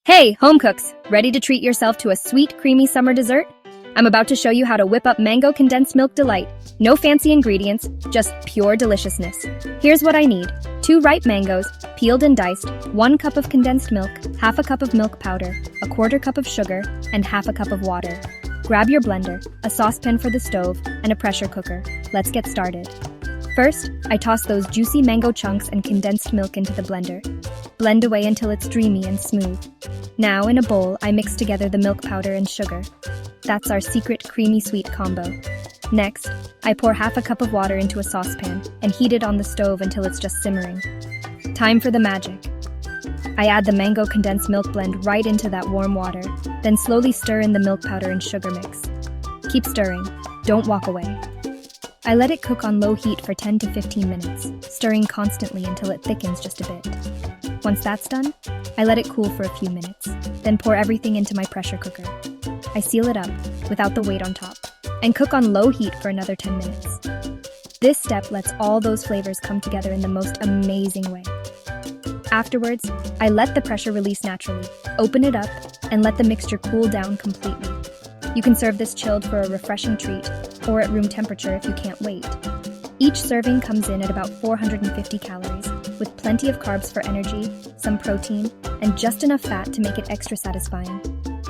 Hey, home cooks! Ready to treat yourself to a sweet, creamy summer dessert? I'm about to show you how to whip up Mango Condensed Milk Delight. No fancy ingredients, just pure deliciousness. Here's what I need. 2 ripe mangoes, peeled and diced, 1 cup of condensed milk, half a cup of milk powder, a quarter cup of sugar, and half a cup of water. Grab your blender, a saucepan for the stove, and a pressure cooker. Let's get started. First, I toss those juicy mango chunks and condensed milk into the blender. Blend away until it's dreamy and smooth. Now, in a bowl, I mix together the milk powder and sugar. That's our secret creamy sweet combo. Next, I pour half a cup of water into a saucepan and heat it on the stove until it's just simmering. Time for the magic. I add the mango condensed milk blend right into that warm water, then slowly stir in the milk powder and sugar mix. Keep stirring. Don't walk away. I let it cook on low heat for 10 to 15 minutes, stirring constantly until it thickens just a bit. Once that's done, I let it cool for a few minutes, then pour everything into my pressure cooker. I seal it up, without the weight on top, and cook on low heat for another 10 minutes. This step lets all those flavors come together in the most amazing way. Afterwards, I let the pressure release naturally, open it up, and let the mixture cool down completely. You can serve this chilled for a refreshing treat, or at room temperature if you can't wait. Each serving comes in at about 450 calories, with plenty of carbs for energy, some protein, and just enough fat to make it extra satisfying.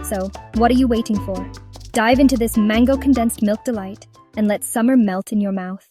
So, what are you waiting for? Dive into this Mango Condensed Milk Delight and let summer melt in your mouth.